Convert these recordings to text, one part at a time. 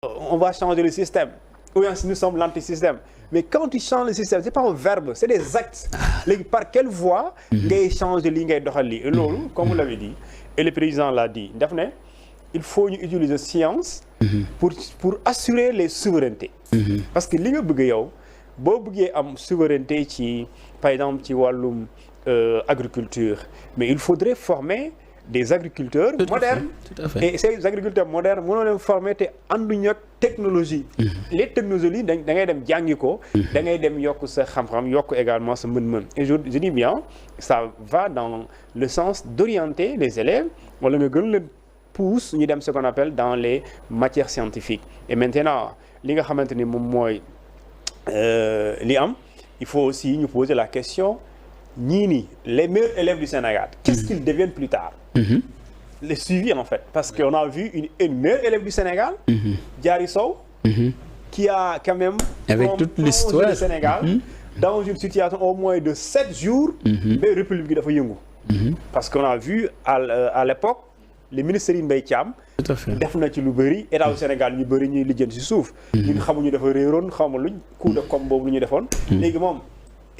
on va changer le système ou bien si nous sommes l'anti-système mais quand tu changes le système c'est pas un verbe c'est des actes léegi par quelle voie ngay changer lii ngay doxal lii et loolu comme vous l'avez dit et le président l'a dit daf ne il faut ñu utiliser science pour assurer les souverainetés parce que li nga bëgg yow boo bëggee am souveraineté ci par exemple ci wàllum agriculture mais il faudrait former des agriculteurs modernes et ces agriculteurs modernes mënoo leen former te ànduñu ak technologie les technologies da ngay dem jàngi ko da ngay dem yokk sa xam-xam yokk également sa mën-mën et je dis bien ça va dans le sens d'orienter les élèves wala nga gën leen pousse ñu dem ce qu'on appelle dans les matières scientifiques et maintenant li nga xamante ni moom mooy li am il faut aussi ñu poser la question ñii nii les meilleurs élèves du Sénégal qu'est-ce qu'ils deviennent plus tard les suivis en fait parce qu'on a vu une meilleure élève du Sénégal Diary Sow qui a quand même avec toute l'histoire du Sénégal dans une situation au moins de 7 jours mais république bi dafa yëngu parce qu'on a vu à l'époque le ministre Serigne Mbaye Thiam def na ci lu bëri état du Sénégal ñu bëri ñuy lijjanti ci suuf ñun xamuñu dafa réeroon xamu luñ coup de com boobu lu ñu defoon léegi moom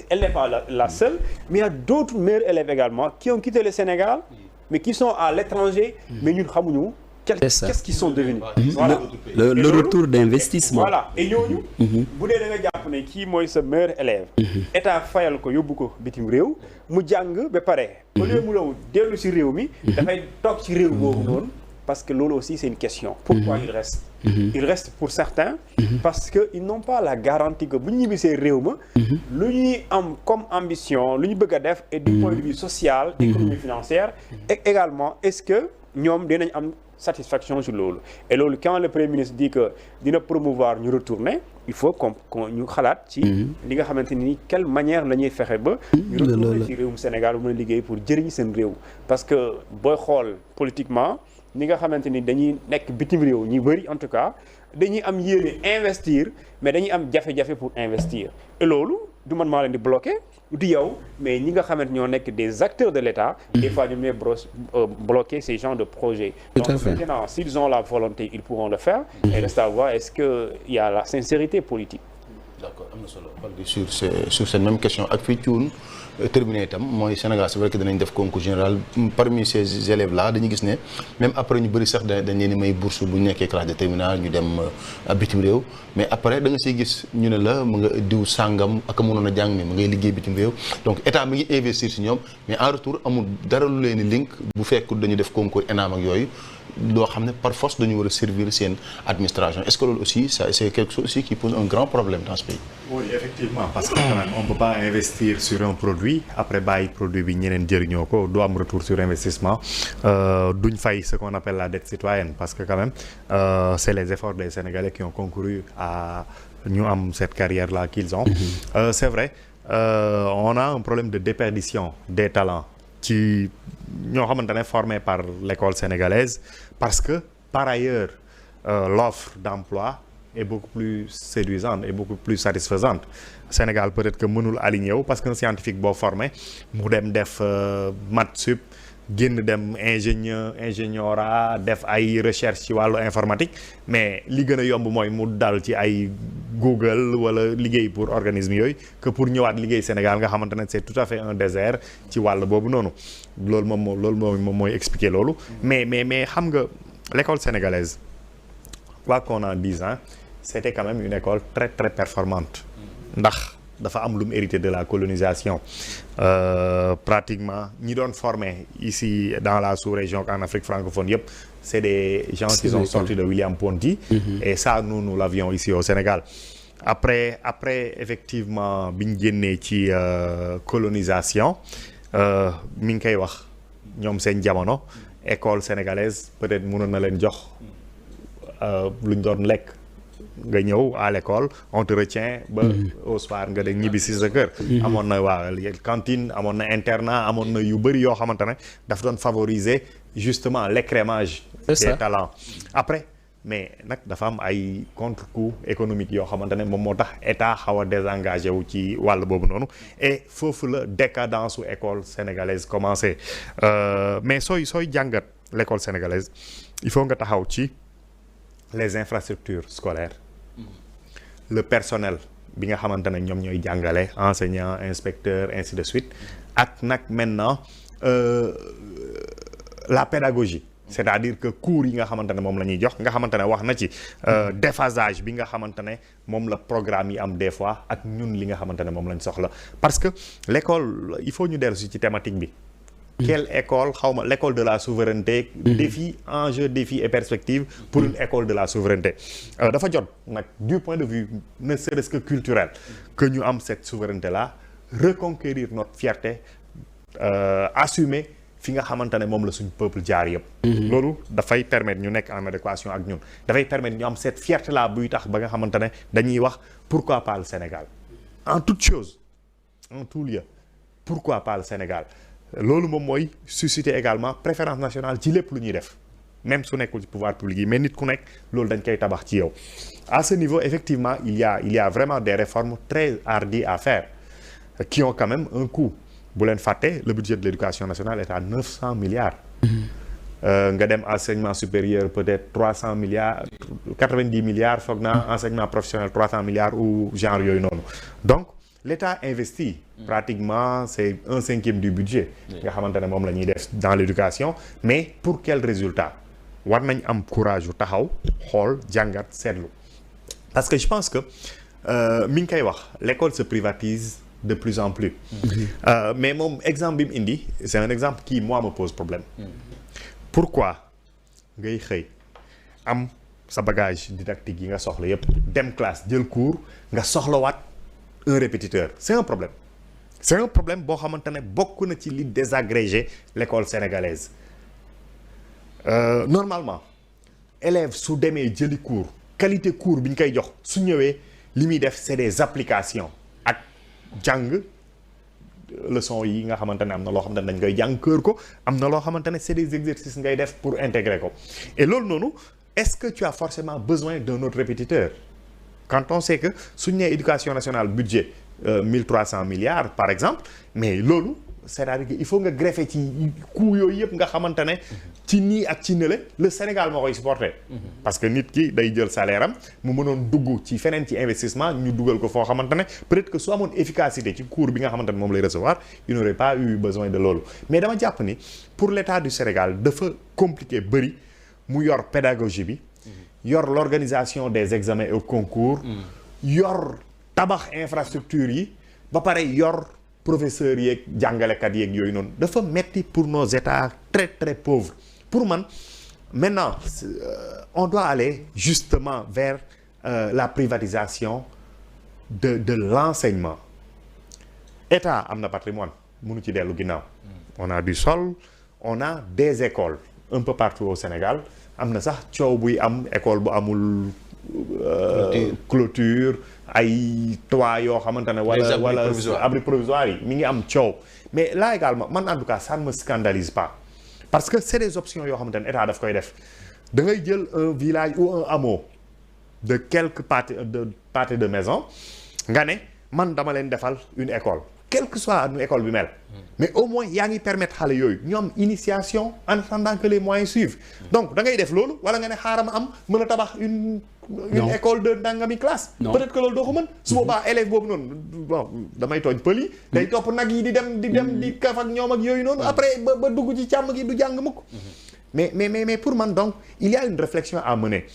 elle n'est pas la seule mais il y a d'autres meilleurs élèves également qui ont quitté le Sénégal mais qui sont à l'étranger mais ñun xamuñu qu'est-ce qu'ils sont devenus voilà le retour d'investissement voilà et ñooñu bu dee da nga jàpp ne kii mooy sa meilleur élève état fayal ko yóbbu ko bitim réew mu jàng ba pare au lieu mu law dellu ci réew mi dafay toog ci réew boobu noonu parce que loolu aussi c'est une question pourquoi il reste pour certains parce que ils n'ont pas la garantie que bu ñu ñibbisee réew ma lu ñuy am comme ambition lu ñu bëgg a def et du point de vue social économie financière et également est-ce que ñoom dinañ am satisfaction sur loolu et loolu quand le premier ministre dit que dina promouvoir ñu retourner il faut qu'on ñu xalaat ci li nga xamante ni quelle manière la ñuy fexe ba ñu retourner ci réewum Sénégal bu mën a liggéey pour jëriñ seen réew parce que booy xool politiquement ni nga xamante ni dañuy nekk bitim réew ñi bëri en tout cas dañuy am yéene investir mais dañuy am jafe-jafe pour investir et loolu du man maa leen di bloquer du yow mais ñi nga xamante ñoo nekk des acteurs de l'État des fois ñoom ñooy bloquer ces genres de projets donc maintenant s'ils ont la volonté ils pourront le faire et reste à voir est-ce que il y a la sincérité politique d'accord am na solo sur cette même question ak fii Thioune terminé itam mooy Sénégal c'est vrai que danañ def concours général parmi ces élèves là dañuy gis ne même après ñu bëri sax dañ leen may bourse bu ñu nekkee classe de terminale ñu dem bitim réew mais après da nga siy gis ñu ne la mu nga diw sàngam ak mënoon a jàng mais mu ngay liggéey bitim réew donc état mi ngi investir si ñoom mais en retour amul dara lu leen link bu fekkul dañu def concours ENAM ak yooyu loo xam ne par force dañu war a servir seen administration est-ce que loolu aussi ça c'est quelque chose aussi qui pose un grand problème dans ce pays. Oui effectivement parce que quand même on peut pas investir sur un produit après bàyyi produit bi ñeneen jëriñoo ko du am retour sur investissement duñ fay ce qu'on appelle la dette citoyenne parce que quand même c'est les efforts des Sénégalais qui ont concouru à ñu am cette carrière là qu'ils ont c'est vrai on a un problème de déperdition des talents ci ñoo xamante ne formés par l'école sénégalaise parce que par ailleurs l'offre d'emploi est beaucoup plus séduisante et beaucoup plus satisfaisante Sénégal peut-être que mënul aligné wu parce qu'un scientifique boo formé mu dem def maths sup génn dem ingénieura def ay recherche ci wàllu informatique mais li gën a yomb mooy mu dal ci ay Google wala liggéey pour organisme yooyu que pour ñëwaat liggéey Sénégal nga xamante ne c'est tout à fait un désert ci wàll boobu noonu loolu moom mooy expliquer loolu mais xam nga l'école sénégalaise quoi qu'on en dise c'était quand même une école très très performante ndax dafa am lu mu hérité de la colonisation pratiquement ñi doon formé ici dans la sous-région en Afrique francophone yëpp c'est des gens qui sont sortis de William Ponty et ça nous l'avions ici au Sénégal après effectivement bi ñu génnee ci colonisation mi ngi koy wax ñoom seen jamono école sénégalaise peut-être mënoon na leen jox lu ñu doon lekk nga ñëw à l'école on te retient ba au soir nga dem ñibbi si sa kër amoon na cantine amoon na internat amoon na yu bëri yoo xamante ne daf doon favoriser justement l'écrémage des talents après mais nag dafa am ay contre-coup économique yoo xamante ne moom moo tax état xaw a désengagé wu ci wàll boobu noonu et foofu la décadence su école sénégalaise commencé mais sooy jàngat l'école sénégalaise il faut nga taxaw ci les infrastructures scolaires le personnel bi nga xamante ne ñoom ñooy jàngale enseignants inspecteurs ainsi de suite ak nag maintenant la pédagogie c'est-à-dire que cours yi nga xamante ne moom la ñuy jox nga xamante ne wax na ci déphasage bi nga xamante ne moom la programme yi am des fois ak ñun li nga xamante ne moom lañ soxla parce que l'école il faut ñu dellu si ci thématique bi quelle école xawma l'école de la souveraineté défi enjeu défi et perspective pour une école de la souveraineté dafa jot nag du point de vue ne serait-ce que culturel que ñu am cette souveraineté là reconquérir notre fierté assumer fi nga xamante ne moom la suñu peuple jaar yëpp loolu dafay permettre ñu nekk en adéquation ak ñun dafay permettre ñu am cette fierté là buy tax ba nga xamante ne dañuy wax pourquoi pas le Sénégal en toute chose en tout lieu pourquoi pas le Sénégal loolu moom mooy susciter également préférence nationale ci lépp lu ñuy def même su nekkul ci pouvoir public yi mais nit ku nekk loolu dañ koy tabax ci yow à ce niveau effectivement il y a vraiment des réformes très hardies à faire qui ont quand même un coût bu leen fàtte le budget de l'éducation nationale est à 900 milliards nga dem enseignement supérieur peut-être 300 milliards 90 milliards foog naa enseignement professionnel 300 milliards ou genre yooyu noonu donc l'État investit pratiquement c'est 1/5 du budget nga xamante ne moom la ñuy def dans l'éducation mais pour quel résultat war nañ am courage yu taxaw xool jàngat seetlu parce que je pense que mi ngi koy wax l'école se privatise de plus en plus mais moom exemple bi mu indi c'est un exemple qui moi me pose problème pourquoi ngay xëy am sa bagage didactique yi nga soxla yépp dem classe jël cours nga soxlawaat un répétiteur c'est un problème boo xamante ne bokk na ci li désagrégé l'école sénégalaise normalement élève su demee jëli cours qualité cours bi ñu koy jox su ñëwee li muy def c'est des applications ak jàng leçon yi nga xamante ne am na loo xamante ne dañ koy jàng kër ko am na loo xamante ne c'est des exercices ngay def pour intégrer ko et loolu noonu est-ce que tu as forcément besoin d'un autre répétiteur quand on sait que suñu nee éducation nationale budget 1300 milliards par exemple mais loolu c'est-à-dire que il faut nga greffer ci coût yooyu yëpp nga xamante ne ci nii ak ci nële le Sénégal moo koy supporter parce que nit ki day jël salaire am mu mënoon dugg ci feneen ci investissement ñu dugal ko foo xamante ne peut-être que su amoon efficacité ci cours bi nga xamante ne moom lay recevoir il n'aurait pas eu besoin de loolu mais dama jàpp ni pour l'État du Sénégal dafa compliqué bëri mu yor pédagogie bi yor l'organisation des examens et concours yor tabax infrastructure yi ba pare yor professeurs yeeg jàngalekat yeeg yooyu noonu dafa metti pour nos états très très pauvres pour man maintenant on doit aller justement vers la privatisation de l'enseignement état am na patrimoine mënu ci dellu ginnaaw on a du sol on a des écoles un peu partout au Sénégal am na sax coow buy am école bu amul clôture ay toit yoo xamante ne wala abri provisoire yi mi ngi am coow mais là également man en tout cas ça ne me scandalise pas parce que c'est des options yoo xamante ne état daf koy def da ngay jël un village ou un hameau de quelques pâtés de maison nga ne man dama leen defal une école quelle que soit une école bi mel mais au moins yaa ngi permettre xale yooyu ñu am initiation en attendant que les moyens suivent donc da ngay def loolu wala nga ne xaaral ma am mën a tabax une école de ndàngami classe peut-être que loolu doo ko mën su boobaa élève boobu noonu bon damay tooñ pël yi day topp nag yi di dem di kaf ak ñoom ak yooyu noonu après ba dugg ci càmm gi du jàng mukk mais pour man donc il y a une réflexion à mener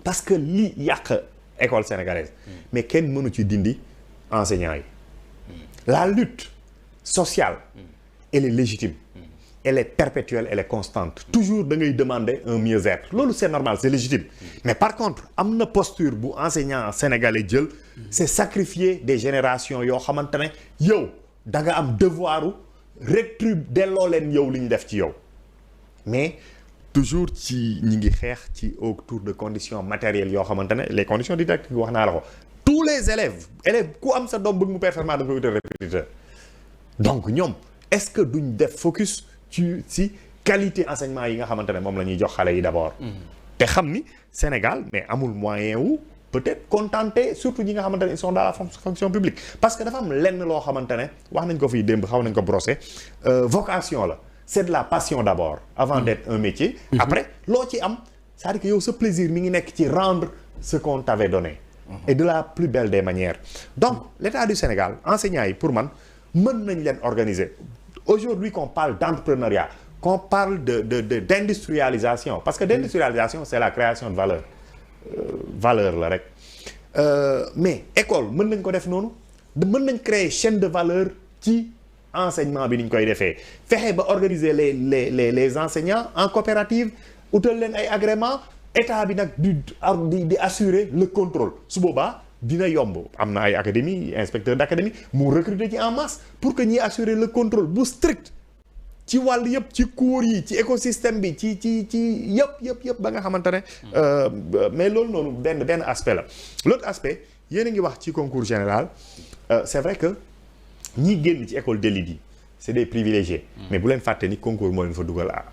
parce que li yàq école sénégalaise mais kenn mënu ci dindi enseignants yi la lutte sociale elle est légitime elle est perpétuelle elle est constante toujours da ngay demander un mieux-être loolu c'est normal c'est légitime mais par contre am na posture bu enseignant sénégalais jël c'est sacrifier des générations yoo xamante ne yow da nga am devoiru delloo leen yow li ñu def ci yow mais toujours ci ñi ngi xeex ci autour de conditions matérielles yoo xamante ne les conditions didactiques wax naa la ko tous les élèves ku am sa doom bëgg mu performant da nga koy wutal répétiteur donc ñoom est-ce que duñ def focus ci qualité enseignement yi nga xamante ne moom la ñuy jox xale yi d'abord te xam ni Sénégal mais amul moyen wu peut-être contenter surtout ñi nga xamante ne ils sont dans la fonction publique parce que dafa am lenn loo xamante ne wax nañ ko fii démb xaw nañ ko brosser vocation la c'est de la passion d'abord avant d'être un métier après loo ci am c'est-à-dire que yow sa plaisir mi ngi nekk ci rendre ce qu'on t'avait donné. Et de la plus belle des manières. Donc l'État du Sénégal enseignants yi pour man mën nañ leen organiser aujourd'hui qu'on parle d'entrepreneuriat qu'on parle d'industrialisation parce que d'industrialisation c'est la création de valeur valeur la rek mais école mën nañ ko def noonu mën nañ créer chaîne de valeur ci enseignement bi ni ñu koy defee fexe ba organiser les enseignants en coopérative utal leen ay agrément état bi nag di assurer le contrôle su boobaa dina yomb am na ay académie inspecteur d'académie mu recruter ci en masse pour que ñuy assurer le contrôle bu strict ci wàll yëpp ci cours yi ci écosystème bi ci yëpp ba nga xamante ne mais loolu noonu benn aspect la l'autre aspect yéen a ngi wax ci concours général c'est vrai que ñi génn ci école d'élite yi c'est des privilégiés mais bu leen fàtte ni concours moo leen fa dugal